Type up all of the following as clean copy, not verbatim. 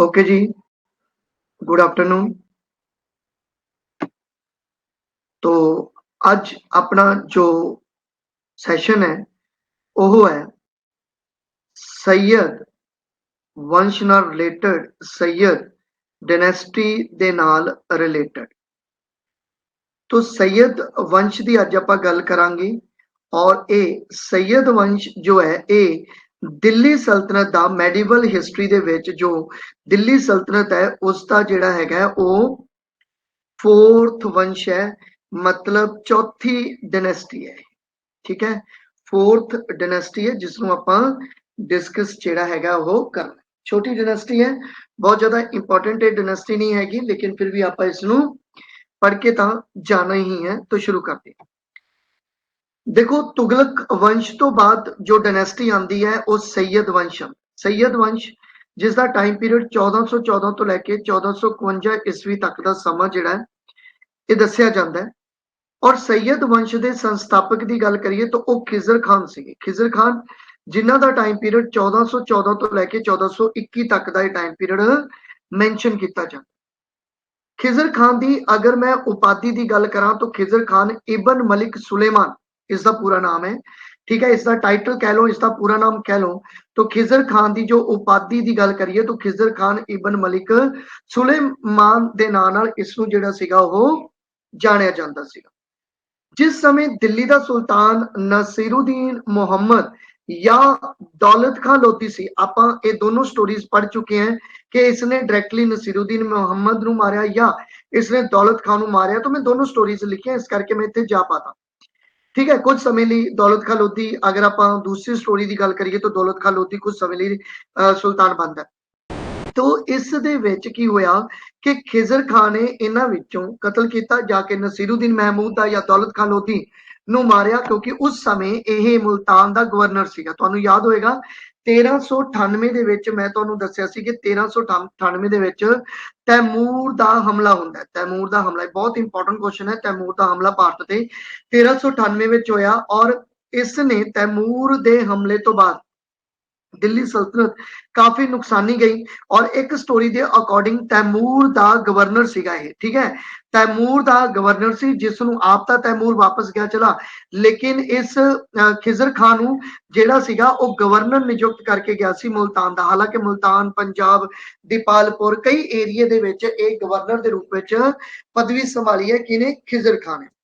Okay जी, good afternoon. तो आज अपना जो सैशन है वो है सैयद वंश ਨਾਲ ਰਿਲੇਟਡ सैयद ਡਾਇਨੈਸਟੀ ਦੇ ਨਾਲ ਰਿਲੇਟਡ। तो सैयद वंश ਦੀ ਅੱਜ ਆਪਾਂ ਗੱਲ ਕਰਾਂਗੇ ਔਰ ਇਹ ਸੈयद वंश जो है ਇਹ ਦਿੱਲੀ ਸਲਤਨਤ ਦਾ ਮੈਡੀਵਲ ਹਿਸਟਰੀ ਦੇ ਵਿੱਚ ਜੋ ਦਿੱਲੀ ਸਲਤਨਤ ਹੈ ਉਸ ਦਾ ਜਿਹੜਾ ਹੈਗਾ ਉਹ फोर्थ वंश है, मतलब चौथी डायनेस्टी है। ठीक है, फोर्थ डायनेस्टी है जिसनों आपां डिस्कस जेड़ा हैगा वो करना। छोटी डायनेस्टी है, बहुत ज्यादा इंपॉर्टेंट ये डायनेस्टी नहीं हैगी, लेकिन फिर भी आपां इसनों पढ़ के तां जाना ही है। तो शुरू करते हैं। देखो, तुगलक वंश तो बाद जो डायनेस्टी आंदी है वो सैयद वंश। सैयद वंश जिसका टाइम पीरियड 1414 तो लैके 1452 ईस्वी तक का समा जिहड़ा है ਇਹ ਦੱਸਿਆ ਜਾਂਦਾ ਹੈ। ਔਰ ਸੈयद वंश ਦੇ ਸੰਸਥਾਪਕ ਦੀ ਗੱਲ ਕਰੀਏ ਤਾਂ ਉਹ ਖਿਜ਼ਰ ਖਾਨ ਸੀਗੇ। ਖਿਜ਼ਰ ਖਾਨ ਜਿਨ੍ਹਾਂ ਦਾ ਟਾਈਮ ਪੀਰੀਅਡ 1414 ਤੋਂ ਲੈ ਕੇ 1421 ਤੱਕ ਦਾ ਇਹ ਟਾਈਮ ਪੀਰੀਅਡ ਮੈਂਸ਼ਨ ਕੀਤਾ ਜਾਂਦਾ। ਖਿਜ਼ਰ ਖਾਨ ਦੀ ਅਗਰ ਮੈਂ ਉਪਾਧੀ ਦੀ ਗੱਲ ਕਰਾਂ ਤਾਂ ਖਿਜ਼ਰ ਖਾਨ ਇਬਨ ਮਲਿਕ सुलेमान इसका पूरा नाम है। ठीक है, इसका टाइटल कह लो, इसका पूरा नाम कह लो। तो खिजर खान की जो उपाधि की गल करिए तो खिजर खान इबन मलिक सुलेमान दे नाम नाल इसनूं जिहड़ा सीगा ओह जानिया जांदा सीगा। जिस समय दिल्ली का सुल्तान नसीरुद्दीन मुहम्मद या दौलत खान लोधी सी, आपां ये दोनों स्टोरीज पढ़ चुके हैं कि इसने डायरेक्टली नसीरुद्दीन मुहम्मद नूं मारिया या इसने दौलत खान नूं मारिया। तो मैं दोनों स्टोरीज लिखिया, इस करके मैं इत्थे जा पाता। ठीक है, कुछ समय ਲਈ दौलत खान लोधी, अगर ਆਪਾਂ दूसरी स्टोरी की गल करिए तो दौलत खान लोधी कुछ समय ਲਈ सुल्तान बनता है। तो इस दे विच की होया कि खिजर खान ने इन्हां विचों कतल किया, जाके नसीरुद्दीन महमूद दा या दौलत खान लोधी नूं मारिया, क्योंकि उस समय यह मुल्तान दा गवर्नर सीगा। तुहानूं याद होएगा 1398 ਦੇ ਵਿੱਚ मैं तुहानूं दस्सिया सी कि 1398 ਦੇ ਵਿੱਚ तैमूर दा हमला हुंदा है। तैमूर दा हमला बहुत इंपॉर्टेंट क्वेश्चन है। तैमूर दा हमला भारत ते 1398 ਵਿੱਚ ਹੋਇਆ और इसने तैमूर दे हमले तो बाद दिल्ली सल्तनत काफी नुकसानी गई। और एक स्टोरी के अकॉर्डिंग तैमूर दा गवर्नर सीगा ये। ठीक है, तैमूर दा गवर्नर सी, जिसनूं आप तां तैमूर वापस गया चला, लेकिन इस खिजर खान नूं जिहड़ा सीगा वो गवर्नर नियुक्त करके गया सी मुल्तान दा। हालांकि मुल्तान, पंजाब, दीपालपुर कई एरिए दे विच एक गवर्नर के रूप में पदवी संभाली है किने, खिजर खान ने।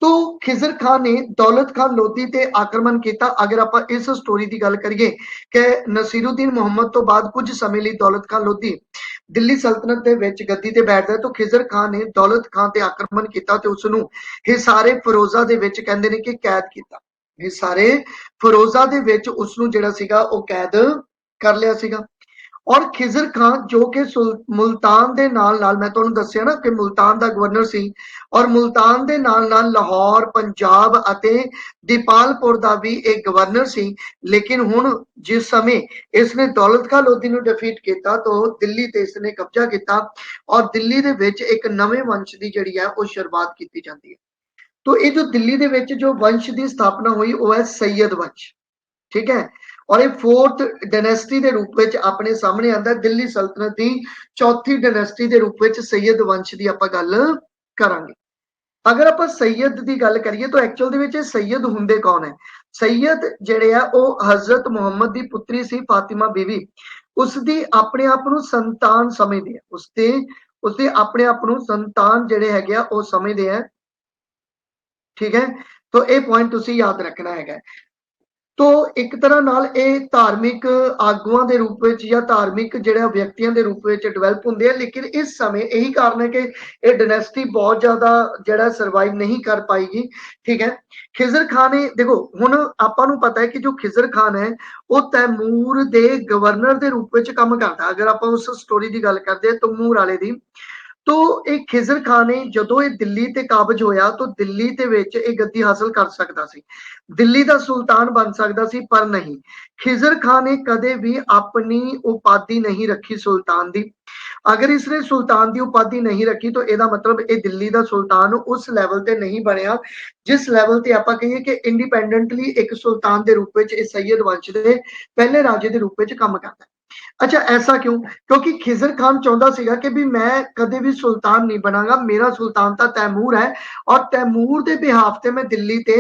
तो खिजर खान ने दौलत खान लोधी ते आक्रमण किया। अगर आप इस स्टोरी की गल करिए कि नसीरुद्दीन मुहम्मद तो बाद कुछ समय लिए दौलत खान लोधी दिल्ली सल्तनत दे विच गद्दी ते बैठदा है, तो खिजर खान ने दौलत खान ते आक्रमण किया ते उसनूं हिसारे फरोजा दे विच कहंदे ने कि कैद किया। हिसारे फरोजा दे विच उसनूं जिहड़ा सीगा ओह कैद कर लिया सीगा। और खिजर खान जो कि मुल्तान दे नाल नाल मैं तुहानूं दस्सिया ना कि मुल्तान दा गवर्नर सी, और मुल्तान दे नाल नाल लाहौर, पंजाब अते दीपालपुर दा भी एक गवर्नर सी। लेकिन हुण जिस समय इसने दौलत खान लोधी नूं डिफीट किया तो दिल्ली ते इसने कब्जा किया और दिल्ली दे विच एक नवे वंश की जिहड़ी है वो शुरुआत की जाती है। तो ये जो दिल्ली दे विच जो वंश की स्थापना हुई वो है सैयद वंश। ठीक है, और ये फोर्थ डायनेस्टी के रूप में अपने सामने आता है। दिल्ली सल्तनत की चौथी डायनेस्टी के रूप में सैयद वंश की आप गल करांगे। अगर आप सैयद की गल करिए तो एक्चुअल दे विच सैयद हुंदे कौन है? सैयद जिहड़े आ वो हजरत मुहम्मद की पुत्री सी फातिमा बीवी, उसकी अपने आप नूं संतान समझदे हैं। उसके अपने आप नूं संतान जिहड़े हैगे आ वो समझदे हैं। ठीक है, तो ये पॉइंट तुसीं याद रखना है। तो एक तरह नाल ये धार्मिक आगुआं दे रूप में या धार्मिक जिहड़े व्यक्तियों के रूप में डिवेलप होंदे हैं। लेकिन इस समय यही कारण है कि ये डायनेस्टी बहुत ज्यादा जिहड़ा सर्वाइव नहीं कर पाएगी। ठीक है, खिजर खान ने देखो हुण आपां नूं पता है कि जो खिजर खान है वो तैमूर दे गवर्नर के रूप में काम करता। अगर आपां उस स्टोरी की गल करते हैं तैमूर वाले दी, तो एक खिजर खान ने जदों ये दिल्ली ते काबज होया तो दिल्ली दे विच ये गद्दी हासिल कर सकता सी, दिल्ली का सुल्तान बन सकता सी। पर नहीं, खिजर खान ने कदे भी अपनी उपाधि नहीं रखी सुल्तान दी। अगर इसने सुल्तान की उपाधि नहीं रखी तो यदा मतलब ये दिल्ली का सुल्तान उस लैवल ते नहीं बनया जिस लैवल ते आपां कहिए कि इंडिपेंडेंटली एक सुल्तान के रूप में सैयद वंश के पहले राजे के रूप में काम करता है। अच्छा ऐसा क्यों? क्योंकि खिज़र खान चाਹੁੰਦਾ ਸੀਗਾ कि भी मैं कदे भी सुल्तान नहीं बनांगा, मेरा सुल्तान ਤਾਂ तैमूर है और तैमूर ਦੇ ਬਿਹਾਫ ਤੇ मैं दिल्ली ਤੇ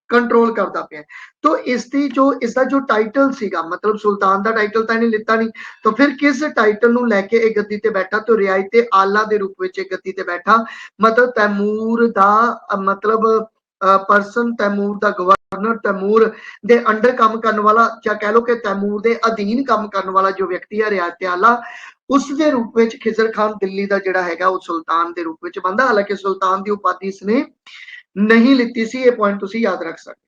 ਕੰਟਰੋਲ ਕਰਦਾ ਪਿਆ। तो इसका जो टाइटल ਸੀਗਾ मतलब सुल्तान ਦਾ टाइटल ਤਾਂ ਇਹਨੇ ਲਿੱਤਾ ਨਹੀਂ, तो फिर किस टाइटल ਨੂੰ ਲੈ ਕੇ ਇਹ ਗੱਦੀ ਤੇ ਬੈਠਾ? तो ਰਿਆਇਤ ਆਲਾ ਦੇ ਰੂਪ ਵਿੱਚ ਇਹ ਗੱਦੀ ਤੇ ਬੈਠਾ, मतलब तैमूर ਦਾ मतलब पर्सन, तैमूर ਦਾ गवर्नर, तैमूर ਦੇ ਅੰਡਰ ਕੰਮ ਕਰਨ ਵਾਲਾ, ਜਾਂ ਕਹਿ ਲਓ ਕਿ ਤੈਮੂਰ ਦੇ ਅਧੀਨ ਕੰਮ ਕਰਨ ਵਾਲਾ ਜੋ ਵਿਅਕਤੀ ਹੈ ਰਿਆਇਤ ਆਲਾ, ਉਸ ਦੇ ਰੂਪ ਵਿੱਚ ਖਿਜ਼ਰ ਖਾਨ ਦਿੱਲੀ ਦਾ ਜਿਹੜਾ ਹੈਗਾ ਉਹ ਸੁਲਤਾਨ ਦੇ ਰੂਪ ਵਿੱਚ ਬਣਦਾ। ਹਾਲਾਂਕਿ ਸੁਲਤਾਨ ਦੀ ਉਪਾਧੀ ਇਸਨੇ ਨਹੀਂ ਲਿੱਤੀ ਸੀ, ਇਹ ਪੁਆਇੰਟ ਤੁਸੀਂ ਯਾਦ ਰੱਖ ਸਕਦੇ।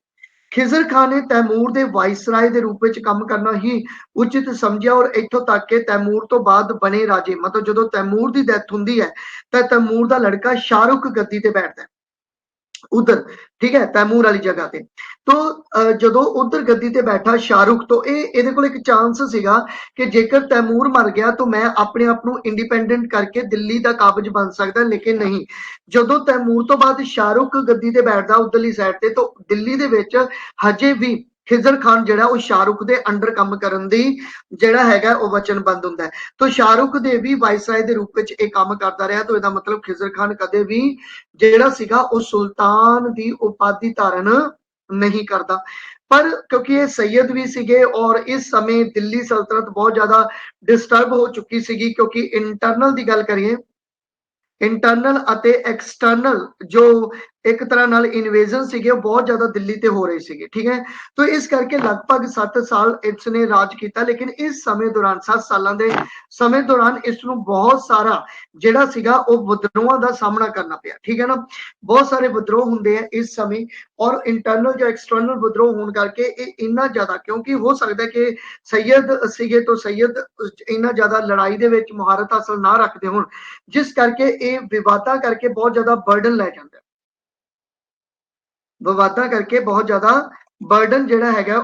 ਖਿਜ਼ਰ ਖਾਨ ਨੇ ਤੈਮੂਰ ਦੇ ਵਾਇਸਰਾਏ ਦੇ ਰੂਪ ਵਿੱਚ ਕੰਮ ਕਰਨਾ ਹੀ ਉਚਿਤ ਸਮਝਿਆ ਔਰ ਇੱਥੋਂ ਤੱਕ ਕਿ ਤੈਮੂਰ ਤੋਂ ਬਾਅਦ ਬਣੇ ਰਾਜੇ, ਮਤਲਬ ਜਦੋਂ ਤੈਮੂਰ ਦੀ ਡੈਥ ਹੁੰਦੀ ਹੈ ਤਾਂ ਤੈਮੂਰ ਦਾ ਲੜਕਾ ਸ਼ਾਹਰੁਖ ਗੱਦੀ ਤੇ ਬੈਠਦਾ ਹੈ ਉਧਰ, ਠੀਕ ਹੈ, ਤੈਮੂਰ ਵਾਲੀ ਜਗ੍ਹਾ ਤੇ। तो ਜਦੋਂ ਉਧਰ ਗੱਦੀ ਤੇ ਬੈਠਾ ਸ਼ਾਹਰੁਖ, ਤੋਂ ਇਹਦੇ ਕੋਲ ਇੱਕ ਚਾਂਸ ਸੀਗਾ ਕਿ ਜੇਕਰ ਤੈਮੂਰ ਮਰ ਗਿਆ ਤਾਂ ਮੈਂ ਆਪਣੇ ਆਪ ਨੂੰ ਇੰਡੀਪੈਂਡੈਂਟ ਕਰਕੇ ਦਿੱਲੀ ਦਾ ਕਾਬਜ ਬਣ ਸਕਦਾ, ਲੇਕਿਨ ਨਹੀਂ। ਜਦੋਂ ਤੈਮੂਰ ਤੋਂ ਬਾਅਦ ਸ਼ਾਹਰੁਖ ਗੱਦੀ ਤੇ ਬੈਠਦਾ ਉਧਰਲੀ ਸਾਈਡ ਤੇ, ਤਾਂ ਦਿੱਲੀ ਦੇ ਵਿੱਚ ਹਜੇ ਵੀ ਖਿਜ਼ਰ ਖਾਨ ਜਿਹੜਾ ਉਹ ਸ਼ਾਹਰੁਖ ਦੇ ਅੰਡਰ ਕੰਮ ਕਰਨ ਦੀ ਜਿਹੜਾ ਹੈਗਾ ਉਹ ਵਚਨਬੱਧ ਹੁੰਦਾ ਹੈ। ਤਾਂ ਸ਼ਾਹਰੁਖ ਦੇ ਵੀ ਵਾਇਸਰਾਏ ਦੇ ਰੂਪ ਵਿੱਚ ਇਹ ਕੰਮ ਕਰਦਾ ਰਿਹਾ। ਤਾਂ ਇਹਦਾ ਮਤਲਬ ਖਿਜ਼ਰ ਖਾਨ ਕਦੇ ਵੀ ਜਿਹੜਾ ਸੀਗਾ ਉਹ ਸੁਲਤਾਨ ਦੀ ਉਪਾਧੀ ਧਾਰਨ नहीं करता। पर क्योंकि ये सैयद भी सीगे और इस समय दिल्ली सल्तनत बहुत ज्यादा डिस्टर्ब हो चुकी सीगी, क्योंकि इंटरनल की गल करिए, इंटरनल ਅਤੇ एक्सटर्नल जो एक तरह नाल इन्वेजन सीगे बहुत ज्यादा दिल्ली ते हो रहे सीगे, ठीक है। तो इस करके लगभग 7 साल इसने राज किया, लेकिन इस समय दौरान 7 सालों के समय दौरान इसनों बहुत सारा जिहड़ा सीगा वो विद्रोहां दा सामना करना पिया, ठीक है ना। बहुत सारे विद्रोह हुंदे हैं इस समय, और इंटरनल जो एक्सटर्नल विद्रोह होने करके इन्ना ज्यादा, क्योंकि हो सकता है कि सैयद सीगे तो सैयद इन्ना ज्यादा लड़ाई दे विच मुहारत हासिल ना रखते होण, जिस करके ये विवादां करके बहुत ज्यादा बर्डन लै जांदा है, विवादां करके बहुत ज्यादा बर्डन जिहड़ा हैगा।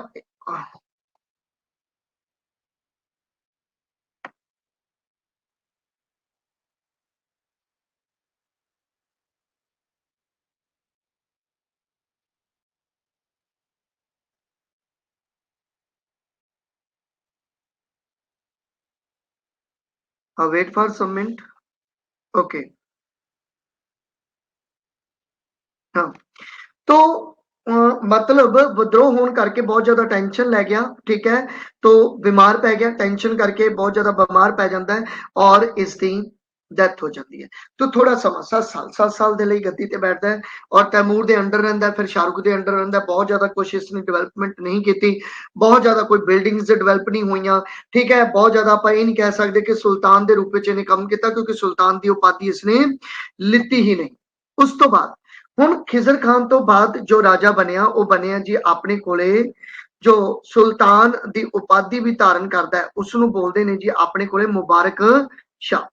Wait for some minute. Okay, हाँ। तो मतलब विद्रोह होने करके बहुत ज्यादा टेंशन लै गया, ठीक है। तो बीमार पै गया, टेंशन करके बहुत ज्यादा बीमार पै जाता है और इसकी डेथ हो जाती है। तो थोड़ा समा 7 साल के लिए गद्दी ते बैठता है और तैमूर के अंडर रहिंदा है, फिर शाहरुख के अंडर रहिंदा है। बहुत ज्यादा कुछ इसने डिवेलपमेंट नहीं की, बहुत ज्यादा कोई बिल्डिंग्स डिवेलप नहीं हुई, ठीक है। बहुत ज्यादा आप ये नहीं कह सकते कि सुल्तान के रूप में इन्हें काम किया, क्योंकि सुल्तान की उपाधि इसने लिती ही नहीं। उस तो बाद ਹੁਣ खिजर खान तो बाद जो राजा बनया वो बनया जी अपने कोले जो सुल्तान की उपाधि भी धारण करता है उसनों बोलते ने जी अपने कोले मुबारक शाह।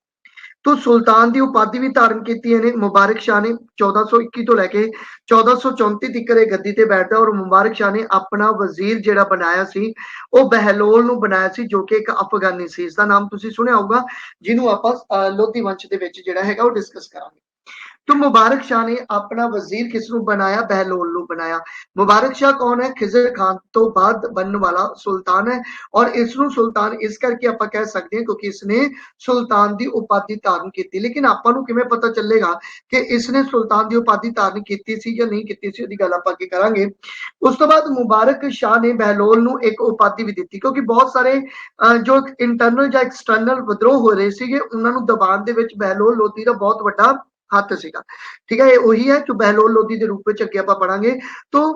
तो सुल्तान की उपाधि भी धारण की ने मुबारक शाह ने 1421 तो लैके 1434 तक गद्दी ते बैठता, और मुबारक शाह ने अपना वजीर जिहड़ा बनाया सी वो बहलोल नूं बनाया सी, जो कि एक अफगानी सी। इसका नाम तुसीं सुनिया होगा, जिन्हों आपां लोधी वंश दे विच जिहड़ा हैगा वो डिस्कस करांगे। तो मुबारक शाह ने अपना वजीर किसनों बनाया? बहलोल नूं बनाया। मुबारक शाह कौन है? खिजर खान तो बाद बनने वाला सुल्तान है, और इसनों सुल्तान इस करके आप कह सकते हैं क्योंकि इसने सुल्तान की उपाधि धारण की। लेकिन आपां नूं किवें पता चलेगा कि इसने सुल्तान की उपाधि धारण की सी या नहीं की सी, गल आपां अगे करांगे। उस तो बाद मुबारक शाह ने बहलोल नूं एक उपाधि भी दी, क्योंकि बहुत सारे जो इंटरनल या एक्सटर्नल विद्रोह हो रहे थे उन्होंने दबाण दे विच बहलोल लोधी का बहुत बड़ा हथ सीगा, ठीक है। ये वही है जो बहलोल लोधी के रूप में अगे आपां पढ़ांगे। तो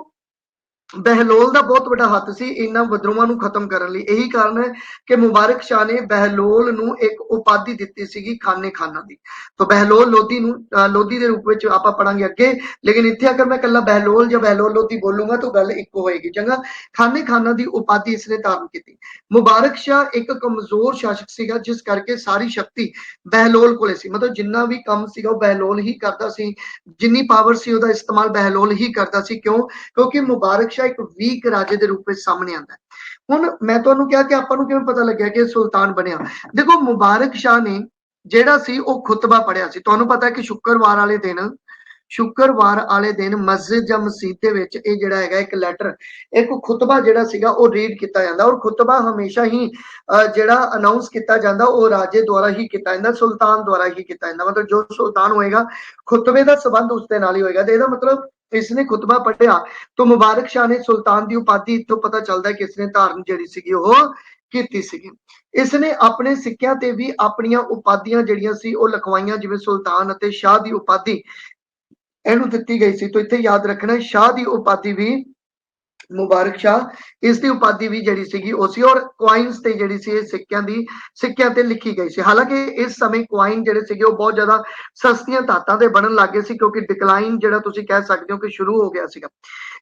बहलोल का बहुत बड़ा हथ सी इन्हां विद्रोहां नूं खत्म करने लई। यही कारण है कि मुबारक शाह ने बहलोल नूं एक उपाधि दित्ती सीगी खाने खाना दी। तो बहलोल लोधी नूं लोधी के रूप में आपां पढ़ांगे अगे, लेकिन इत्थे अगर मैं कल्ला बहलोल या बहलोल लोधी बोलूंगा तो गल इक्को होएगी। चंगा, खाने खाना दी उपाधि इसने धारण की। मुबारक शाह एक कमजोर शासक सीगा, जिस करके सारी शक्ति बहलोल कोले सी, मतलब जिन्ना भी काम सीगा वो बहलोल ही करता सी, जिन्नी पावर सी उहदा इस्तेमाल बहलोल ही करता सी। क्यों? क्योंकि मुबारक शाह एक वीक राजे के रूप में सामने आता है। हुण मैं तुहानूं कहा कि आपां नूं किवें पता लग्या कि सुल्तान बनिया। देखो मुबारक शाह ने जिहड़ा सी वो खुतबा पढ़िया सी। तुहानूं पता है कि शुक्रवार वाले दिन शुक्रवार वाले दिन मस्जिद ਜਾਂ ਮਸਜਿਦ ਦੇ ਵਿੱਚ ਇਹ ਜਿਹੜਾ ਹੈਗਾ ਇੱਕ ਲੈਟਰ ਇੱਕ ਖੁਤਬਾ ਜਿਹੜਾ ਸੀਗਾ ਉਹ ਰੀਡ ਕੀਤਾ ਜਾਂਦਾ ਔਰ ਖੁਤਬਾ ਹਮੇਸ਼ਾ ਹੀ ਜਿਹੜਾ ਅਨਾਉਂਸ ਕੀਤਾ ਜਾਂਦਾ ਉਹ ਰਾਜੇ ਦੁਆਰਾ ਹੀ ਕੀਤਾ ਜਾਂਦਾ ਸੁਲਤਾਨ ਦੁਆਰਾ ਹੀ ਕੀਤਾ ਜਾਂਦਾ ਮਤਲਬ ਜੋ ਸੁਲਤਾਨ ਹੋਏਗਾ ਖੁਤਬੇ ਦਾ ਸੰਬੰਧ ਉਸ ਦੇ ਨਾਲ ਹੀ ਹੋਏਗਾ ਤੇ ਇਹਦਾ ਮਤਲਬ इसने खुतबा पढ़िया तो मुबारक शाह ने सुल्तान की उपाधि इत्थों पता चलता है कि इसने धारण जिहड़ी सीगी ओह कीती सीगी इसने अपने सिक्कियां ते भी अपनियां उपाधियां जिहड़ियां सी ओह लिखवाइयां जिवें सुल्तान अते शाह की उपाधि इहनूं दित्ती गई सी तो इत्थे याद रखना शाह की उपाधि भी मुबारक शाह इसकी उपाधि भी जिहड़ी सीगी ਉਹ ਸੀ ਔਰ ਕੁਆਇਨਸ ਤੇ ਜਿਹੜੀ ਸੀ ਸਿੱਕਿਆਂ ਤੇ ਲਿਖੀ ਗਈ ਸੀ ਹਾਲਾਂਕਿ ਇਸ ਸਮੇਂ ਕੁਆਇਨ ਜਿਹੜੇ ਸੀਗੇ ਉਹ ਬਹੁਤ ਜ਼ਿਆਦਾ ਸਸਤੀਆਂ ਧਾਤਾਂ ਦੇ ਬਣਨ ਲੱਗੇ ਸੀ ਕਿਉਂਕਿ ਡਿਕਲਾਈਨ ਜਿਹੜਾ ਤੁਸੀਂ ਕਹਿ ਸਕਦੇ ਹੋ ਕਿ ਸ਼ੁਰੂ ਹੋ ਗਿਆ ਸੀਗਾ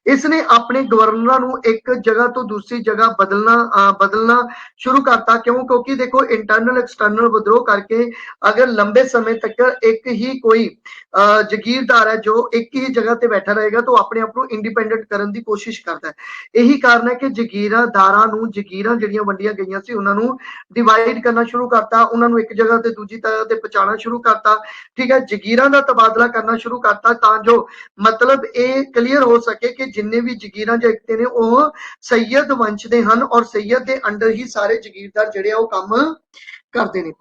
इसने अपने गवर्नर ਨੂੰ एक जगह तो दूसरी जगह बदलना शुरू करता क्यों क्योंकि देखो इंटरनल एक्सटर्नल विद्रोह करके अगर लंबे समय तक एक ही कोई जागीरदार है जो एक ही जगह ਤੇ ਬੈਠਾ ਰਹੇਗਾ तो अपने आप ਨੂੰ इंडिपेंडेंट ਕਰਨ ਦੀ ਕੋਸ਼ਿਸ਼ ਕਰਦਾ ਹੈ ਇਹੀ ਕਾਰਨ ਹੈ ਕਿ ਜਾਗੀਰਦਾਰਾਂ ਨੂੰ ਜਾਗੀਰਾਂ ਜਿਹੜੀਆਂ ਵੰਡੀਆਂ ਗਈਆਂ ਸੀ ਉਹਨਾਂ ਨੂੰ ਡਿਵਾਈਡ ਕਰਨਾ ਸ਼ੁਰੂ ਕਰਤਾ ਉਹਨਾਂ ਨੂੰ ਇੱਕ ਜਗ੍ਹਾ ਤੇ ਦੂਜੀ ਜਗ੍ਹਾ ਤੇ ਪਹੁੰਚਾਉਣਾ ਸ਼ੁਰੂ ਕਰਤਾ ਠੀਕ ਹੈ ਜਾਗੀਰਾਂ ਦਾ ਤਬਾਦਲਾ ਕਰਨਾ ਸ਼ੁਰੂ ਕਰਤਾ ਤਾਂ ਜੋ मतलब ਇਹ ਕਲੀਅਰ ਹੋ ਸਕੇ ਕਿ ਜਿੰਨੇ ਵੀ ਜਾਗੀਰਾਂ ਜਿੱਤੇ ਨੇ ਉਹ ਸੈयद ਵੰਸ਼ ਦੇ ਹਨ ਔਰ ਸੈयद ਦੇ ਅੰਡਰ ਹੀ ਸਾਰੇ ਜਾਗੀਰਦਾਰ ਜਿਹੜੇ ਆ ਉਹ ਕੰਮ ਕਰਦੇ ਨੇ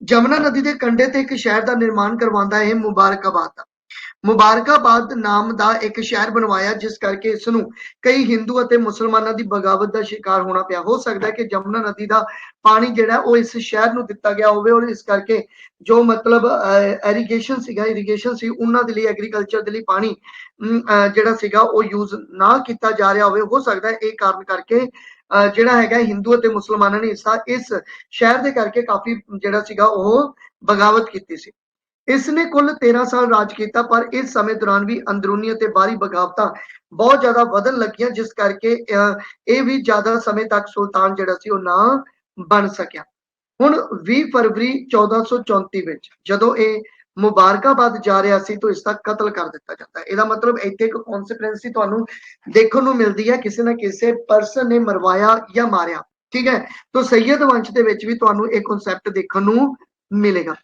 ਜਮਨਾ ਨਦੀ ਦੇ ਕੰਢੇ ਤੇ ਇੱਕ ਸ਼ਹਿਰ ਦਾ ਨਿਰਮਾਣ ਕਰਵਾਉਂਦਾ ਹੈ ਮੁਬਾਰਕਾਬਾਦ ਦਾ ਮੁਬਾਰਕਾਬਾਦ ਨਾਮ ਦਾ ਇੱਕ ਸ਼ਹਿਰ ਬਣਵਾਇਆ ਜਿਸ ਕਰਕੇ ਇਸ ਨੂੰ ਕਈ ਹਿੰਦੂ ਅਤੇ ਮੁਸਲਮਾਨਾਂ ਦੀ ਬਗਾਵਤ ਦਾ ਸ਼ਿਕਾਰ ਹੋਣਾ ਪਿਆ ਹੋ ਸਕਦਾ ਹੈ ਕਿ ਜਮਨਾ ਨਦੀ ਦਾ ਪਾਣੀ ਜਿਹੜਾ ਉਹ ਇਸ ਸ਼ਹਿਰ ਨੂੰ ਦਿੱਤਾ ਗਿਆ ਹੋਵੇ ਔਰ ਇਸ ਕਰਕੇ ਜੋ ਮਤਲਬ ਇਰੀਗੇਸ਼ਨ ਸੀ ਉਹਨਾਂ ਦੇ ਲਈ ਐਗਰੀਕਲਚਰ ਦੇ ਲਈ ਪਾਣੀ ਜਿਹੜਾ ਸੀਗਾ ਉਹ ਯੂਜ਼ ਨਾ ਕੀਤਾ ਜਾ ਰਿਹਾ ਹੋਵੇ ਹੋ ਸਕਦਾ ਹੈ ਇਹ ਕਾਰਨ ਕਰਕੇ ਜਿਹੜਾ ਹੈਗਾ ਹਿੰਦੂ ਅਤੇ ਮੁਸਲਮਾਨਾਂ ਨੇ ਇਸ ਸ਼ਹਿਰ ਦੇ ਕਰਕੇ ਕਾਫੀ ਜਿਹੜਾ ਸੀਗਾ ਉਹ ਬਗਾਵਤ ਕੀਤੀ ਸੀ इसने कुल 13 साल राज किया पर इस समय दौरान भी अंदरूनी ਅਤੇ ਬਾਹਰੀ ਬਗਾਵਤਾਂ ਬਹੁਤ ਜ਼ਿਆਦਾ ਵਧਣ ਲੱਗੀਆਂ ਜਿਸ ਕਰਕੇ ਇਹ ਵੀ ਜ਼ਿਆਦਾ ਸਮੇਂ ਤੱਕ ਸੁਲਤਾਨ ਜਿਹੜਾ ਸੀ ਉਹ ਨਾ ਬਣ ਸਕਿਆ ਹੁਣ 20 ਫਰਵਰੀ 1434 ਵਿੱਚ ਜਦੋਂ ਇਹ ਮੁਬਾਰਕਾਬਾਦ ਜਾ ਰਿਹਾ ਸੀ ਤਾਂ ਇਸ ਦਾ ਕਤਲ ਕਰ ਦਿੱਤਾ ਜਾਂਦਾ ਹੈ ਇਹਦਾ ਮਤਲਬ ਇੱਥੇ ਇੱਕ ਕਨਸੀਕੁਐਂਸ ਤੁਹਾਨੂੰ ਦੇਖਣ ਨੂੰ ਮਿਲਦੀ ਹੈ ਕਿਸੇ ਨਾ ਕਿਸੇ ਪਰਸਨ ਨੇ ਮਰਵਾਇਆ ਜਾਂ ਮਾਰਿਆ ਠੀਕ ਹੈ ਤਾਂ ਸੈयद ਵੰਸ਼ ਦੇ ਵਿੱਚ ਵੀ ਤੁਹਾਨੂੰ ਇਹ ਕਨਸੈਪਟ ਦੇਖਣ ਨੂੰ ਮਿਲੇਗਾ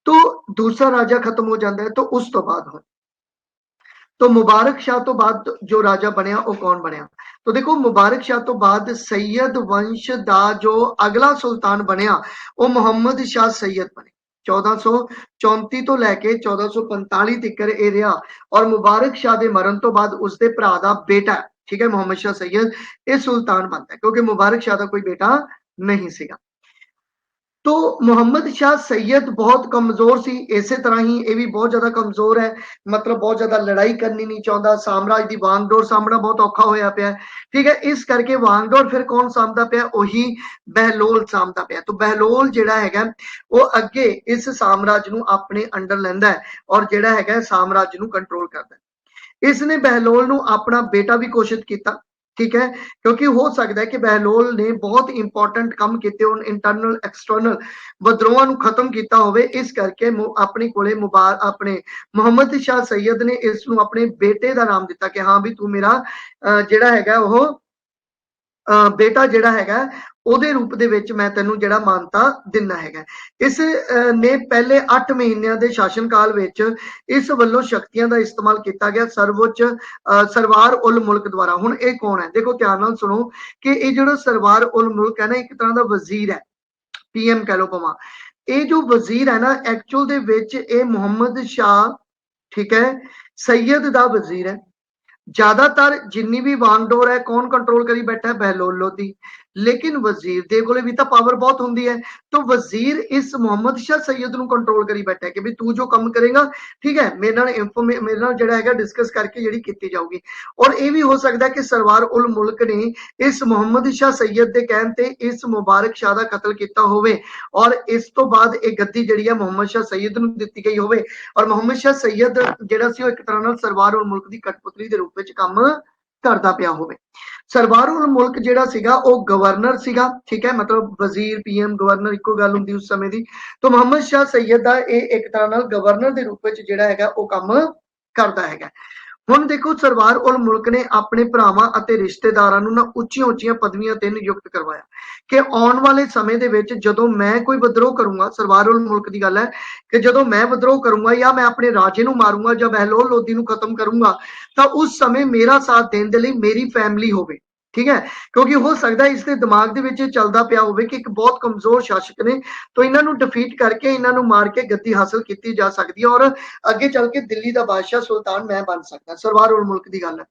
तो दूसरा राजा खत्म हो जाता है तो उस तो बाद हो तो मुबारक शाह तो बाद जो राजा बनया वो कौन बनया तो देखो मुबारक शाह तो बाद सैयद वंश दा जो अगला सुल्तान बनया वो मुहम्मद शाह सैयद बने 1434 तो लैके 1445 तक ਇਹ ਰਿਹਾ और मुबारक शाह ਦੇ ਮਰਨ ਤੋਂ ਬਾਅਦ ਉਸਦੇ ਭਰਾ ਦਾ ਬੇਟਾ ਠੀਕ ਹੈ ਮੁਹੰਮਦ ਸ਼ਾਹ ਸੈयद ਇਹ ਸੁਲਤਾਨ ਬਣਦਾ ਹੈ ਕਿਉਂਕਿ ਮੁਬਾਰਕ ਸ਼ਾਹ ਦਾ ਕੋਈ ਬੇਟਾ नहीं ਸੀਗਾ तो मुहम्मद शाह सैयद बहुत कमजोर सी इसे तरह ही ये भी बहुत ज्यादा कमजोर है मतलब बहुत ज्यादा लड़ाई करनी नहीं चाहता साम्राज की वांगडोर सामना बहुत औखा होया पिया ठीक है इस करके वांगडोर फिर कौन सामदा पिया वही बहलोल सामदा पिया तो बहलोल जिहड़ा हैगा वो अगे इस साम्राज नूं अपने अंडर लैंदा है और जिहड़ा हैगा साम्राज नूं कंट्रोल करदा है इसने बहलोल नूं अपना बेटा भी घोषित किया ठीक है क्योंकि हो सकता है कि बहलोल ने बहुत इंपॉर्टेंट काम किए उन इंटरनल एक्सटर्नल विद्रोहां नूं खत्म किया होवे इस करके अपने कोले अपने मुहम्मद शाह सैयद ने इस नूं अपने बेटे का नाम दिता कि हाँ भी तू मेरा जिहड़ा हैगा वो बेटा जिहड़ा हैगा ਉਹਦੇ ਰੂਪ ਦੇ ਵਿੱਚ ਮੈਂ ਤੈਨੂੰ ਜਿਹੜਾ ਮਾਨਤਾ ਦਿੰਨਾ ਹੈਗਾ ਇਸ ਨੇ ਪਹਿਲੇ 8 ਮਹੀਨਿਆਂ ਦੇ ਸ਼ਾਸਨਕਾਲ ਵਿੱਚ ਇਸ ਵੱਲੋਂ ਸ਼ਕਤੀਆਂ ਦਾ ਇਸਤੇਮਾਲ ਕੀਤਾ ਗਿਆ ਸਰਵਉੱਚ ਸਰਵਾਰ ਉਲ ਮੁਲਕ ਦੁਆਰਾ ਹੁਣ ਇਹ ਕੌਣ ਹੈ ਦੇਖੋ ਧਿਆਨ ਨਾਲ ਸੁਣੋ ਕਿ ਇਹ ਜਿਹੜਾ ਸਰਵਾਰ ਉਲ ਮੁਲਕ ਹੈ ਨਾ ਇੱਕ ਤਰ੍ਹਾਂ ਦਾ ਵਜ਼ੀਰ ਹੈ ਪੀਐਮ ਕਹ ਲੋ ਭਾਵੇਂ ਇਹ ਜੋ ਵਜ਼ੀਰ ਹੈ ਨਾ ਐਕਚੁਅਲ ਦੇ ਵਿੱਚ ਇਹ ਮੁਹੰਮਦ ਸ਼ਾਹ ਠੀਕ ਹੈ सैयद ਦਾ ਵਜ਼ੀਰ ਹੈ ज्यादातर जिन्नी भी वांगडोर है कौन कंट्रोल करी बैठा है बहलोल लोधी लेकिन वजीर दे कोले भी तो पावर बहुत होंदी है तो वजीर इस मुहम्मद शाह सैयद ਨੂੰ कंट्रोल करी बैठा है कि भी तू जो काम करेगा ठीक है मेरे नाल ਜਿਹੜਾ ਹੈਗਾ डिस्कस करके ਜਿਹੜੀ ਕੀਤੀ ਜਾਊਗੀ और ਇਹ ਵੀ ਹੋ ਸਕਦਾ है कि सरवार उल मुल्क ने इस मुहम्मद शाह सैयद ਦੇ ਕਹਿਣ ਤੇ ਇਸ ਮੁਬਾਰਕ ਸ਼ਾਹ ਦਾ ਕਤਲ ਕੀਤਾ ਹੋਵੇ और ਇਸ ਤੋਂ ਬਾਅਦ ਇਹ ਗੱਦੀ ਜਿਹੜੀ ਹੈ ਮੁਹੰਮਦ ਸ਼ਾਹ ਸੈयद ਨੂੰ ਦਿੱਤੀ ਗਈ ਹੋਵੇ और ਮੁਹੰਮਦ ਸ਼ਾਹ ਸੈयद ਜਿਹੜਾ ਸੀ ਉਹ ਇੱਕ ਤਰ੍ਹਾਂ ਨਾਲ ਸਰਵਾਰ ਉਲ ਮੁਲਕ ਦੀ ਕਠਪੁਤਲੀ ਦੇ ਰੂਪ ਵਿੱਚ ਕੰਮ ਕਰਦਾ ਪਿਆ ਹੋਵੇ ਸਰਵਾਰ ਉਲ ਮੁਲਕ ਜਿਹੜਾ ਸੀਗਾ ਉਹ ਗਵਰਨਰ ਸੀਗਾ ਠੀਕ ਹੈ ਮਤਲਬ ਵਜ਼ੀਰ ਪੀਐਮ ਗਵਰਨਰ ਇੱਕੋ ਗੱਲ ਹੁੰਦੀ ਉਸ ਸਮੇਂ ਦੀ ਤਾਂ ਮੁਹੰਮਦ ਸ਼ਾਹ ਸੈयद ਦਾ ਇਹ ਇੱਕ ਤਰ੍ਹਾਂ ਨਾਲ ਗਵਰਨਰ ਦੇ ਰੂਪ ਵਿੱਚ ਜਿਹੜਾ ਹੈਗਾ ਉਹ ਕੰਮ ਕਰਦਾ ਹੈਗਾ ਹੁਣ ਦੇਖੋ ਸਰਵਾਰ ਉਲ ਮੁਲਕ ਨੇ ਆਪਣੇ ਭਰਾਵਾਂ ਅਤੇ ਰਿਸ਼ਤੇਦਾਰਾਂ ਨੂੰ ਨਾ ਉੱਚੀਆਂ ਉੱਚੀਆਂ ਪਦਵੀਆਂ ਤੇ ਨਿਯੁਕਤ ਕਰਵਾਇਆ ਕਿ ਆਉਣ ਵਾਲੇ ਸਮੇਂ ਦੇ ਵਿੱਚ ਜਦੋਂ ਮੈਂ ਕੋਈ ਵਿਦਰੋਹ ਕਰੂੰਗਾ, ਸਰਵਾਰ ਉਲ ਮੁਲਕ ਦੀ ਗੱਲ ਹੈ ਕਿ ਜਦੋਂ ਮੈਂ ਵਿਦਰੋਹ ਕਰੂੰਗਾ ਜਾਂ ਮੈਂ ਆਪਣੇ ਰਾਜੇ ਨੂੰ ਮਾਰੂੰਗਾ ਜਾਂ ਬਹਿਲੋਲ ਲੋਦੀ ਨੂੰ ਖਤਮ ਕਰੂੰਗਾ ਤਾਂ ਉਸ ਸਮੇਂ ਮੇਰਾ ਸਾਥ ਦੇਣ ਦੇ ਲਈ ਮੇਰੀ ਫੈਮਿਲੀ ਹੋਵੇ। ਠੀਕ ਹੈ, ਕਿਉਂਕਿ ਹੋ ਸਕਦਾ ਇਸ ਦੇ ਦਿਮਾਗ ਦੇ ਵਿੱਚ ਚੱਲਦਾ ਪਿਆ ਹੋਵੇ ਕਿ ਇੱਕ ਬਹੁਤ ਕਮਜ਼ੋਰ ਸ਼ਾਸਕ ਨੇ, ਤਾਂ ਇਹਨਾਂ ਨੂੰ ਡਿਫੀਟ ਕਰਕੇ ਇਹਨਾਂ ਨੂੰ ਮਾਰ ਕੇ ਗੱਦੀ ਹਾਸਲ ਕੀਤੀ ਜਾ ਸਕਦੀ ਹੈ ਔਰ ਅੱਗੇ ਚੱਲ ਕੇ ਦਿੱਲੀ ਦਾ ਬਾਦਸ਼ਾਹ ਸੁਲਤਾਨ ਮੈਂ ਬਣ ਸਕਦਾ। ਸਰਵਾਰ ਉਲ ਮੁਲਕ ਦੀ ਗੱਲ ਹੈ।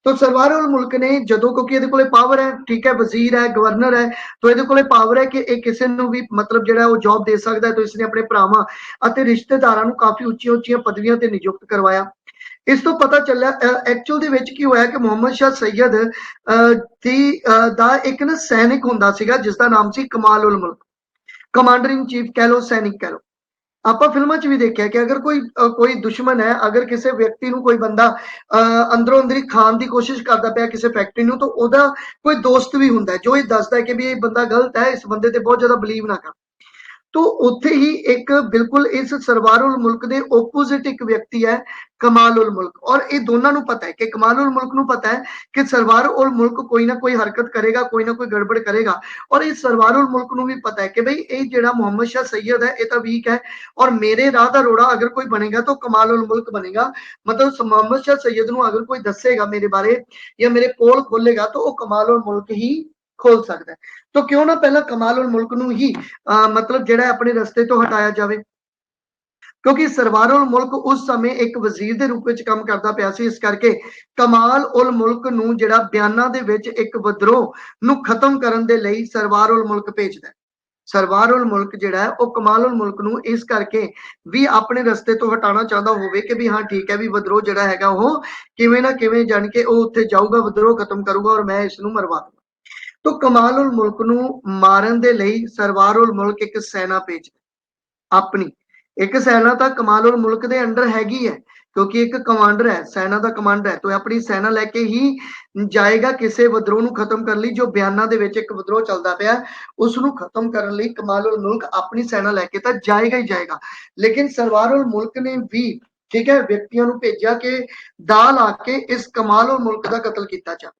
तो सरवार उल मुल्क ने जो क्योंकि ये कोले पावर है, ठीक है, वजीर है, गवर्नर है, तो ये कोले पावर है कि किसी ਨੂੰ ਵੀ मतलब ਜਿਹੜਾ ਉਹ ਜੌਬ ਦੇ ਸਕਦਾ ਹੈ। तो इसने अपने ਭਰਾਵਾਂ ਅਤੇ ਰਿਸ਼ਤੇਦਾਰਾਂ ਨੂੰ ਕਾਫੀ ਉੱਚੀਆਂ ਉੱਚੀਆਂ ਪਦਵੀਆਂ ਤੇ ਨਿਯੁਕਤ ਕਰਵਾਇਆ। ਇਸ ਤੋਂ ਪਤਾ ਚੱਲਿਆ ਐਕਚੁਅਲ ਦੇ ਵਿੱਚ ਕੀ ਹੋਇਆ ਕਿ ਮੁਹੰਮਦ ਸ਼ਾਹ ਸੈयद ਦਾ ਇੱਕ ਨਾ ਸੈਨਿਕ ਹੁੰਦਾ ਸੀਗਾ ਜਿਸ ਦਾ ਨਾਮ ਸੀ ਕਮਾਲ ਉਲ ਮੁਲਕ, ਕਮਾਂਡਰ ਇਨ ਚੀਫ ਕਹਿ ਲਓ, ਸੈਨਿਕ ਕਹਿ ਲਓ। ਆਪਾਂ ਫਿਲਮਾਂ 'ਚ ਵੀ ਦੇਖਿਆ ਕਿ ਅਗਰ ਕੋਈ ਦੁਸ਼ਮਣ ਹੈ, ਅਗਰ ਕਿਸੇ ਵਿਅਕਤੀ ਨੂੰ ਕੋਈ ਬੰਦਾ ਅੰਦਰੋਂ ਅੰਦਰੀ ਖਾਣ ਦੀ ਕੋਸ਼ਿਸ਼ ਕਰਦਾ ਪਿਆ ਕਿਸੇ ਫੈਕਟਰੀ ਨੂੰ, ਤਾਂ ਉਹਦਾ ਕੋਈ ਦੋਸਤ ਵੀ ਹੁੰਦਾ ਜੋ ਇਹ ਦੱਸਦਾ ਹੈ ਕਿ ਵੀ ਇਹ ਬੰਦਾ ਗਲਤ ਹੈ, ਇਸ ਬੰਦੇ ਤੇ ਬਹੁਤ ਜ਼ਿਆਦਾ ਬਲੀਵ ਨਾ ਕਰ। तो उत्थे ही एक बिल्कुल इस सरवार उल मुल्क दे ओपोजिट एक व्यक्ति है कमाल उल मुल्क, और ये दोनों को पता है कि कमाल उल मुल्क को पता है कि सरवार उल मुल्क कोई ना कोई हरकत करेगा, कोई ना कोई गड़बड़ करेगा। और इस सरवार उल मुल्क को भी पता है कि भाई ये जेड़ा मोहम्मद शाह सैयद है ये तो वीक है और मेरे राह दा रोड़ा अगर कोई बनेगा तो कमाल उल मुल्क बनेगा। मतलब मोहम्मद शाह सैयद को अगर कोई दसेगा मेरे बारे या मेरे पोल खोलेगा तो वो कमाल उल मुल्क ही खोल सकता है। तो क्यों ना पहला कमाल उल मुल्क नूं ही मतलब जेड़ा अपने रस्ते तो हटाया जाए, क्योंकि सरवार उल मुल्क उस समय एक वजीर के रूप में काम करता पाया सी। इस करके कमाल उल मुल्क नूं जेड़ा बयानां दे विच एक विद्रोह नूं खत्म करन दे लई सरवार उल मुल्क भेजदा है। सरवार उल मुल्क जेड़ा है वो कमाल उल मुल्क नूं इस करके भी अपने रस्ते तो हटाना चाहता होवे कि भी हाँ ठीक है भी विद्रोह जेड़ा हैगा वो किवें ना किवें जान के वो उत्थे जाऊगा, विद्रोह खत्म करूगा और मैं इसनूं मरवा दूंगा। तो कमाल उल मुल्क नूं मारन दे लई सरवार उल मुल्क एक सेना भेजदा अपनी। एक सेना तो कमाल उल मुल्क दे अंडर हैगी है क्योंकि एक कमांडर है, सेना का कमांडर है, तो अपनी सेना लैके ही जाएगा किसी विद्रोह नूं खत्म करने लई। जो बयानां दे विच एक विद्रोह चलदा पिया उसनूं खत्म करने लई कमाल उल मुल्क अपनी सेना लैके तो जाएगा ही जाएगा। लेकिन सरवार उल मुल्क ने भी ठीक है व्यक्तियों नूं भेजिया कि दाल आके इस कमाल उल मुल्क का कतल किया जाए।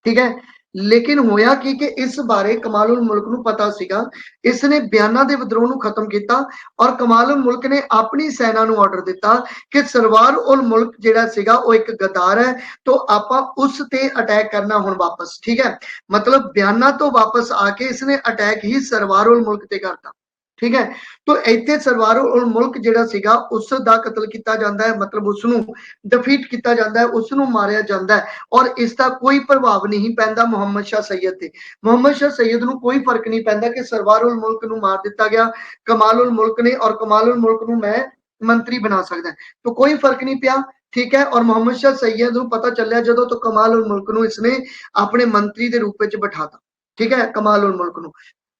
ठीक है, लेकिन होया कि इस बारे कमाल उल मुल्क नूं पता सीगा, इसने बयानां दे विद्रोह नूं खत्म किया और कमाल उल मुल्क ने अपनी सेना नूं ऑर्डर दिता कि सरवार उल मुल्क जिहड़ा सीगा वो एक गद्दार है, तो आपां उस ते अटैक करना हुण वापस। ठीक है, मतलब बयानां तो वापस आके इसने अटैक ही सरवार उल मुल्क ते करता। ठीक है, तो इत्थे सरवार उल मुल्क जिहड़ा सीगा उस दा कतल किया जाता है, मतलब उसनूं डिफीट किया जाता है, उसनूं मारिया जाता है और इसका कोई प्रभाव नहीं पैंदा मोहम्मद शाह सैयद ते। मोहम्मद शाह सैयद नूं कोई फर्क नहीं पैंदा कि सरवार उल मुल्क नूं मार दिता गया कमाल उल मुल्क ने और कमाल उल मुल्क नूं मैं मंत्री बना सकदा, तो कोई फर्क नहीं पिया। ठीक है, और मोहम्मद शाह सैयद नूं पता चलिया जदों तो कमाल उल मुल्क नूं इसने अपने मंत्री के रूप में बिठाता। ठीक है, कमाल उल मुल्क नूं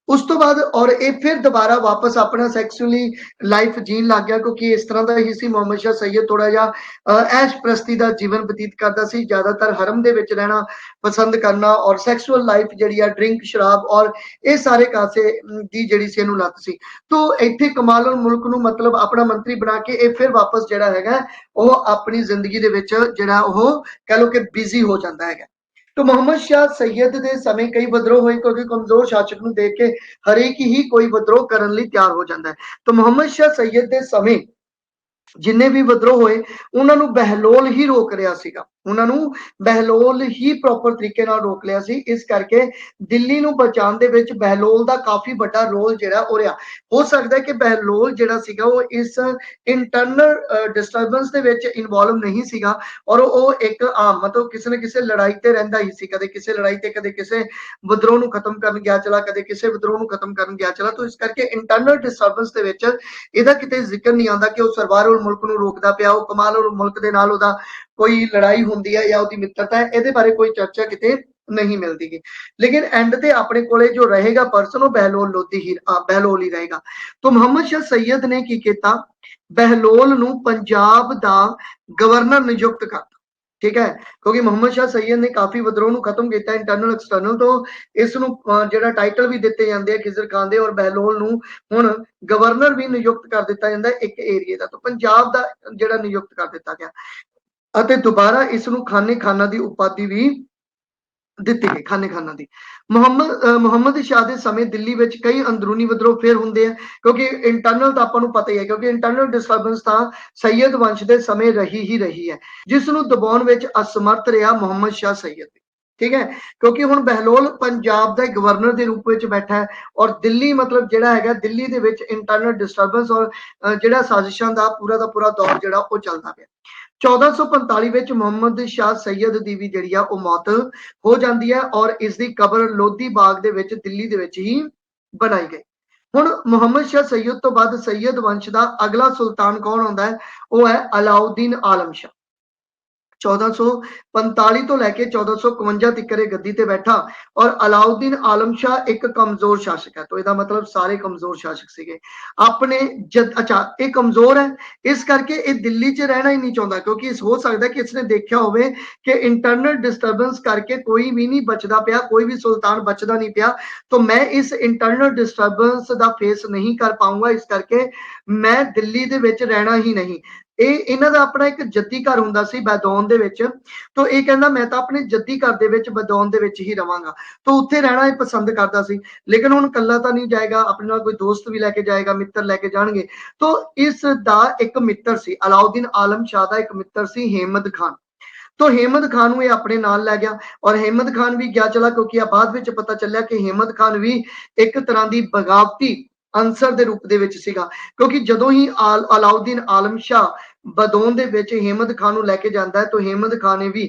उस तो बाद और ये फिर दोबारा वापस अपना सैक्सुअली लाइफ जीन लग गया क्योंकि इस तरह का ही सी मोहम्मद शाह सैयद थोड़ा जिहा ऐश प्रस्ती का जीवन बतीत करता सी, ज्यादातर हरम दे विच रहना पसंद करना और सैक्सुअल लाइफ जिहड़ी आ ड्रिंक शराब और ये सारे कासे दी जिहड़ी सी इहनूं लत सी। तो इत्थे कमाल उल मुल्क नूं मतलब अपना मंत्री बना के ये फिर वापस जिहड़ा हैगा ओह अपनी जिंदगी दे विच जिहड़ा ओह कह लो कि बिजी हो जाता है। तो मोहम्मद शाह सैयद के समय कई विद्रोह हुए क्योंकि कमजोर शासक को देख के हरेक ही कोई विद्रोह करने लई तैयार हो जाता है। तो मोहम्मद शाह सैयद के समय जिन्ने भी विद्रोह होए उन्होंने बहलोल ही रोक रहा सीगा, उन्होंने बहलोल ही प्रॉपर तरीके नाल रोक लिया सी। इस करके दिल्ली नूं बचाउण दे विच बहलोल दा काफी बड़ा रोल जिहड़ा हो रहा। हो सकदा है कि बहलोल जिहड़ा सीगा वो इस internal disturbance they which involve नहीं सीगा और वो एक आम मतलब किसी न किसी लड़ाई ते रहिंदा ही सी, कदे किसी लड़ाई ते कदे किसी विद्रोह नूं खत्म करन गया चला, कदे किसी विद्रोह नूं खत्म करन गया चला। तो इस करके इंटरनल डिस्टर्बेंस दे विच इहदा किते जिक्र नहीं आंदा कि वो सरवार उल मुल्क नूं रोकदा पिया, वो कमाल उल मुल्क दे नाल ओहदा कोई लड़ाई हुंदी है या ओहदी मित्रता है, इहदे बारे कोई चर्चा किते नहीं मिलती गी। लेकिन एंड ते अपने कोले जो रहेगा पर्सन वो बहलोल लोधी ही बहलोल ही रहेगा। तो मोहम्मद शाह सैयद ने की किया बहलोल नूं पंजाब दा गवर्नर नियुक्त कर। ठीक है, क्योंकि मोहम्मद शाह सैयद ने काफी विद्रोह नूं खत्म किया इंटरनल एक्सटर्नल, तो इस नूं जिहड़ा टाइटल भी दिते जांदे खिजर खान दे और बहलोल नूं हुण गवर्नर भी नियुक्त कर दिता जांदा एक एरिए दा, तो पंजाब दा जिहड़ा नियुक्त कर दिता गया। ਅਤੇ ਦੁਬਾਰਾ ਇਸ ਨੂੰ ਖਾਨੇ ਖਾਨਾ ਦੀ ਉਪਾਧੀ ਵੀ ਦਿੱਤੀ ਗਈ। ਖਾਨੇ ਖਾਨਾ ਦੀ ਮੁਹੰਮਦ ਸ਼ਾਹ ਦੇ ਸਮੇਂ ਦਿੱਲੀ ਵਿੱਚ ਕਈ ਅੰਦਰੂਨੀ ਵਿਦਰੋਹ ਫਿਰ ਹੁੰਦੇ ਆ, ਕਿਉਂਕਿ ਇੰਟਰਨਲ ਤਾਂ ਆਪਾਂ ਨੂੰ ਪਤਾ ਹੀ ਹੈ, ਕਿਉਂਕਿ ਇੰਟਰਨਲ ਡਿਸਟਰਬੈਂਸ ਤਾਂ ਸੈਯਦ ਵੰਸ਼ ਦੇ ਸਮੇਂ ਰਹੀ ਹੈ, ਜਿਸ ਨੂੰ ਦਬਾਉਣ ਵਿੱਚ ਅਸਮਰਥ ਰਿਹਾ ਮੁਹੰਮਦ ਸ਼ਾਹ ਸੈਯਦ। ਠੀਕ ਹੈ, ਕਿਉਂਕਿ ਹੁਣ ਬਹਿਲੋਲ ਪੰਜਾਬ ਦਾ ਗਵਰਨਰ ਦੇ ਰੂਪ ਵਿੱਚ ਬੈਠਾ ਹੈ, ਔਰ ਦਿੱਲੀ ਮਤਲਬ ਜਿਹੜਾ ਹੈਗਾ, ਦਿੱਲੀ ਦੇ ਵਿੱਚ ਇੰਟਰਨਲ ਡਿਸਟਰਬੈਂਸ ਔਰ ਜਿਹੜਾ ਸਾਜ਼ਿਸ਼ਾਂ ਦਾ ਪੂਰਾ ਦੌਰ ਜਿਹੜਾ ਉਹ ਚੱਲਦਾ ਪਿਆ। 1445 ਵਿੱਚ ਮੁਹੰਮਦ ਸ਼ਾਹ ਸੈਯਦ ਦੀ ਵੀ ਜਿਹੜੀ ਆ ਉਹ ਮੌਤ ਹੋ ਜਾਂਦੀ ਹੈ, ਔਰ ਇਸ ਦੀ ਕਬਰ ਲੋਧੀ ਬਾਗ ਦੇ ਵਿੱਚ ਦਿੱਲੀ ਦੇ ਵਿੱਚ ਹੀ ਬਣਾਈ ਗਈ। ਹੁਣ ਮੁਹੰਮਦ ਸ਼ਾਹ ਸੈਯਦ ਤੋਂ ਬਾਅਦ ਸੈਯਦ ਵੰਸ਼ ਦਾ ਅਗਲਾ ਸੁਲਤਾਨ ਕੌਣ ਹੁੰਦਾ ਹੈ? ਉਹ ਹੈ ਅਲਾਉਦੀਨ ਆਲਮ ਸ਼ਾਹ। 1445 ਤੋਂ ਲੈ ਕੇ 1451 ਤੱਕ ਇਹ ਗੱਦੀ ਤੇ ਬੈਠਾ, ਔਰ ਅਲਾਉਦੀਨ ਆਲਮ ਸ਼ਾਹ ਇੱਕ ਕਮਜ਼ੋਰ ਸ਼ਾਸਕ ਹੈ। तो ਇਹਦਾ ਮਤਲਬ ਸਾਰੇ ਕਮਜ਼ੋਰ ਸ਼ਾਸਕ ਸੀਗੇ ਆਪਣੇ ਅੱਛਾ, ਇਹ ਕਮਜ਼ੋਰ ਹੈ, ਇਸ ਕਰਕੇ ਇਹ ਦਿੱਲੀ 'ਚ ਰਹਿਣਾ ਹੀ ਨਹੀਂ ਚਾਹੁੰਦਾ, ਕਿਉਂਕਿ ਹੋ ਸਕਦਾ ਕਿ ਇਸਨੇ ਦੇਖਿਆ ਹੋਵੇ ਕਿ ਇੰਟਰਨਲ ਡਿਸਟਰਬੈਂਸ ਕਰਕੇ ਕੋਈ ਵੀ ਨਹੀਂ ਬਚਦਾ ਪਿਆ, ਕੋਈ ਵੀ ਸੁਲਤਾਨ ਬਚਦਾ ਨਹੀਂ ਪਿਆ, तो मैं इस इंटरनल डिस्टरबेंस ਦਾ ਫੇਸ ਨਹੀਂ ਕਰ ਪਾਉਂਗਾ, ਇਸ ਕਰਕੇ ਮੈਂ ਦਿੱਲੀ ਦੇ ਵਿੱਚ ਰਹਿਣਾ ਹੀ ਨਹੀਂ। ਇਹ ਇਹਨਾਂ ਦਾ ਆਪਣਾ ਇੱਕ ਜੱਦੀ ਘਰ ਹੁੰਦਾ ਸੀ ਬੈਦੌਨ ਦੇ ਵਿੱਚ, ਤੋਂ ਇਹ ਕਹਿੰਦਾ ਮੈਂ ਤਾਂ ਆਪਣੇ ਜੱਦੀ ਘਰ ਦੇ ਵਿੱਚ ਬੈਦੌਨ ਦੇ ਵਿੱਚ ਹੀ ਰਵਾਂਗਾ, ਤੋਂ ਉੱਥੇ ਰਹਿਣਾ ਇਹ ਪਸੰਦ ਕਰਦਾ ਸੀ। ਲੇਕਿਨ ਹੁਣ ਕੱਲਾ ਤਾਂ ਨਹੀਂ ਜਾਏਗਾ, ਆਪਣੇ ਨਾਲ ਕੋਈ ਦੋਸਤ ਵੀ ਲੈ ਕੇ ਜਾਏਗਾ, ਮਿੱਤਰ ਲੈ ਕੇ ਜਾਣਗੇ। ਤੋਂ ਇਸ ਦਾ ਇੱਕ ਮਿੱਤਰ ਸੀ, ਅਲਾਉਦੀਨ ਆਲਮ ਸ਼ਾਹ ਦਾ ਇੱਕ ਮਿੱਤਰ ਸੀ हेमद खान। तो हेमद खान ਨੂੰ ਇਹ ਆਪਣੇ ਨਾਲ ਲੈ ਗਿਆ, ਔਰ हेमद खान ਵੀ ਗਿਆ ਚਲਾ, ਕਿਉਂਕਿ ਆ ਬਾਅਦ ਵਿੱਚ ਪਤਾ ਚੱਲਿਆ ਕਿ हेमद खान ਵੀ ਇੱਕ ਤਰ੍ਹਾਂ ਦੀ ਬਗਾਵਤੀ ਅੰਸਰ ਦੇ ਰੂਪ ਦੇ ਵਿੱਚ ਸੀਗਾ, ਕਿਉਂਕਿ ਜਦੋਂ ਹੀ ਅਲਾਉਦੀਨ ਆਲਮ ਸ਼ਾਹ ਬਦੌਨ ਦੇ ਵਿੱਚ हेमद खान ਨੂੰ ਲੈ ਕੇ ਜਾਂਦਾ ਹੈ, ਤਾਂ हेमद खान ਨੇ ਵੀ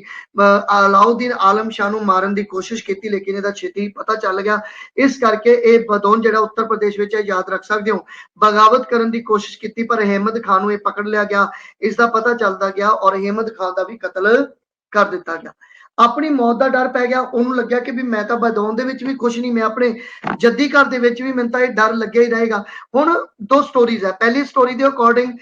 ਅਲਾਉਦੀਨ ਆਲਮ ਸ਼ਾਹ ਨੂੰ ਮਾਰਨ ਦੀ ਕੋਸ਼ਿਸ਼ ਕੀਤੀ, ਲੇਕਿਨ ਇਹਦਾ ਛੇਤੀ ਪਤਾ ਚੱਲ ਗਿਆ। ਇਸ ਕਰਕੇ ਇਹ ਬਦੌਨ ਜਿਹੜਾ ਉੱਤਰ ਪ੍ਰਦੇਸ਼ ਵਿੱਚ ਹੈ, ਯਾਦ ਰੱਖ ਸਕਦੇ ਹੋ, ਬਗਾਵਤ ਕਰਨ ਦੀ ਕੋਸ਼ਿਸ਼ ਕੀਤੀ, ਪਰ हेमद खान ਨੂੰ ਇਹ ਪਕੜ ਲਿਆ ਗਿਆ, ਇਸ ਦਾ ਪਤਾ ਚੱਲਦਾ ਗਿਆ, ਔਰ हेमद खान ਦਾ ਵੀ ਕਤਲ ਕਰ ਦਿੱਤਾ ਗਿਆ। ਆਪਣੀ ਮੌਤ ਦਾ ਡਰ ਪੈ ਗਿਆ, ਉਹਨੂੰ ਲੱਗਿਆ ਕਿ ਵੀ ਮੈਂ ਤਾਂ ਬਦੌਨ ਦੇ ਵਿੱਚ ਵੀ ਖੁਸ਼ ਨਹੀਂ, ਮੈਂ ਆਪਣੇ ਜੱਦੀ ਘਰ ਦੇ ਵਿੱਚ ਵੀ ਮੈਨੂੰ ਤਾਂ ਇਹ ਡਰ ਲੱਗਿਆ ਹੀ ਰਹੇਗਾ। ਹੁਣ ਦੋ ਸਟੋਰੀਜ਼ ਹੈ। ਪਹਿਲੀ ਸਟੋਰੀ ਦੇ ਅਕੋਰਡਿੰਗ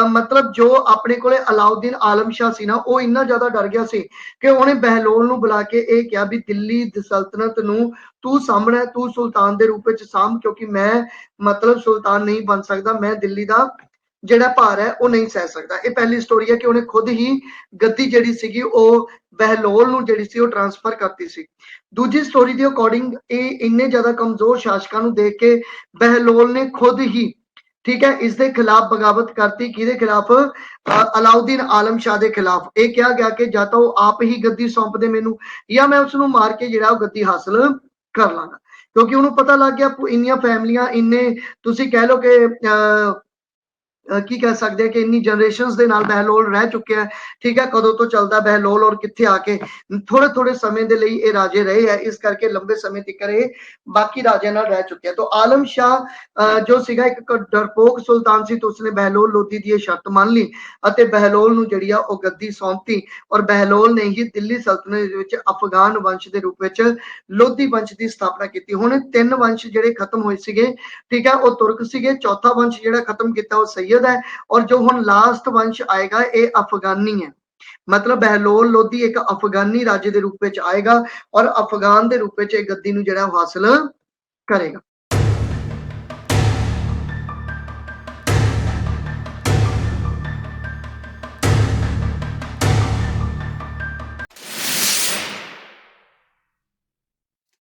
ਮਤਲਬ ਜੋ ਆਪਣੇ ਕੋਲੇ ਅਲਾਉਦੀਨ ਆਲਮ ਸ਼ਾਹ ਸੀ ਨਾ, ਉਹ ਇੰਨਾ ਜ਼ਿਆਦਾ ਡਰ ਗਿਆ ਸੀ ਕਿ ਉਹਨੇ ਬਹਿਲੋਲ ਨੂੰ ਬੁਲਾ ਕੇ ਇਹ ਕਿਹਾ ਵੀ ਦਿੱਲੀ ਦੀ ਸਲਤਨਤ ਨੂੰ ਤੂੰ ਸਾਂਭਣਾ, ਤੂੰ ਸੁਲਤਾਨ ਦੇ ਰੂਪ ਵਿੱਚ ਸਾਂਭ, ਕਿਉਂਕਿ ਮੈਂ ਮਤਲਬ ਸੁਲਤਾਨ ਨਹੀਂ ਬਣ ਸਕਦਾ, ਮੈਂ ਦਿੱਲੀ ਦਾ ਜਿਹੜਾ ਭਾਰ ਹੈ ਉਹ ਨਹੀਂ ਸਹਿ ਸਕਦਾ। ਇਹ ਪਹਿਲੀ ਸਟੋਰੀ ਹੈ ਕਿ ਉਹਨੇ ਖੁਦ ਹੀ ਗੱਦੀ ਜਿਹੜੀ ਸੀਗੀ ਉਹ ਬਹਿਲੋਲ ਨੂੰ ਜਿਹੜੀ ਸੀ ਉਹ ਟ੍ਰਾਂਸਫਰ ਕਰਤੀ ਸੀ। ਦੂਜੀ ਸਟੋਰੀ ਦੇ ਅਕੋਰਡਿੰਗ ਇਹ ਇੰਨੇ ਜ਼ਿਆਦਾ ਕਮਜ਼ੋਰ ਸ਼ਾਸਕਾਂ ਨੂੰ ਦੇਖ ਕੇ ਬਹਿਲੋਲ ਨੇ ਖੁਦ ਹੀ, ਠੀਕ ਹੈ, ਇਸ ਦੇ ਖਿਲਾਫ ਬਗਾਵਤ ਕਰਤੀ। ਕਿਹਦੇ ਖਿਲਾਫ? ਅਲਾਉਦੀਨ ਆਲਮ ਸ਼ਾਹ ਦੇ ਖਿਲਾਫ। ਇਹ ਕਿਹਾ ਗਿਆ ਕਿ ਜਾਂ ਤਾਂ ਉਹ ਆਪ ਹੀ ਗੱਦੀ ਸੌਂਪ ਦੇ ਮੈਨੂੰ, ਜਾਂ ਮੈਂ ਉਸ ਨੂੰ ਮਾਰ ਕੇ ਜਿਹੜਾ ਉਹ ਗੱਦੀ ਹਾਸਲ ਕਰ ਲਾਂਗਾ, ਕਿਉਂਕਿ ਉਹਨੂੰ ਪਤਾ ਲੱਗ ਗਿਆ ਇੰਨੀਆਂ ਫੈਮਲੀਆਂ, ਇੰਨੇ ਤੁਸੀਂ ਕਹਿ ਲਓ ਕਿ ਕੀ ਕਹਿ ਸਕਦੇ ਕਿ ਇੰਨੀ ਜਨਰੇਸ਼ਨਸ ਦੇ ਨਾਲ ਬਹਿਲੋਲ ਰਹਿ ਚੁੱਕਿਆ, ਠੀਕ ਹੈ, ਕਦੋਂ ਤੋਂ ਚੱਲਦਾ ਬਹਿਲੋਲ, ਔਰ ਕਿੱਥੇ ਆ ਕੇ ਥੋੜੇ ਸਮੇਂ ਦੇ ਲਈ ਇਹ ਰਾਜੇ ਰਹੇ ਹੈ, ਇਸ ਕਰਕੇ ਲੰਬੇ ਸਮੇਂ ਤੱਕ ਇਹ ਬਾਕੀ ਰਾਜਿਆਂ ਨਾਲ ਰਹਿ ਚੁੱਕਿਆ। ਤਾਂ ਆਲਮ ਸ਼ਾਹ ਜੋ ਸੀਗਾ ਇੱਕ ਡਰਪੋਕ ਸੁਲਤਾਨ ਸੀ, ਤਾਂ ਉਸਨੇ ਬਹਿਲੋਲ ਲੋਧੀ ਦੀ ਇਹ ਸ਼ਰਤ ਮੰਨ ਲਈ ਅਤੇ ਬਹਿਲੋਲ ਨੂੰ ਜਿਹੜੀ ਆ ਉਹ ਗੱਦੀ ਸੌਂਪਤੀ, ਔਰ ਬਹਿਲੋਲ ਨੇ ਹੀ ਦਿੱਲੀ ਸਲਤਨਤ ਦੇ ਵਿੱਚ ਅਫਗਾਨ ਵੰਸ਼ ਦੇ ਰੂਪ ਵਿੱਚ ਲੋਧੀ ਵੰਸ਼ ਦੀ ਸਥਾਪਨਾ ਕੀਤੀ। ਹੁਣ ਤਿੰਨ ਵੰਸ਼ ਜਿਹੜੇ ਖਤਮ ਹੋਏ ਸੀਗੇ, ਠੀਕ ਹੈ, ਉਹ ਤੁਰਕ ਸੀਗੇ, ਚੌਥਾ ਵੰਸ਼ ਜਿਹੜਾ ਖਤਮ ਕੀਤਾ ਉਹ ਸੈयद है, और जो ਹੁਣ ਲਾਸਟ ਵੰਸ਼ ਆਏਗਾ ਇਹ ਅਫਗਾਨੀ ਹੈ। ਮਤਲਬ ਬਹਿਲੋਲ ਲੋਧੀ ਇੱਕ ਅਫਗਾਨੀ ਰਾਜੇ ਦੇ ਰੂਪ ਵਿੱਚ ਆਏਗਾ, ਔਰ ਅਫਗਾਨ ਦੇ ਰੂਪ ਵਿੱਚ ਇਹ ਗੱਦੀ ਨੂੰ ਜਿਹੜਾ ਹਾਸਲ ਕਰੇਗਾ।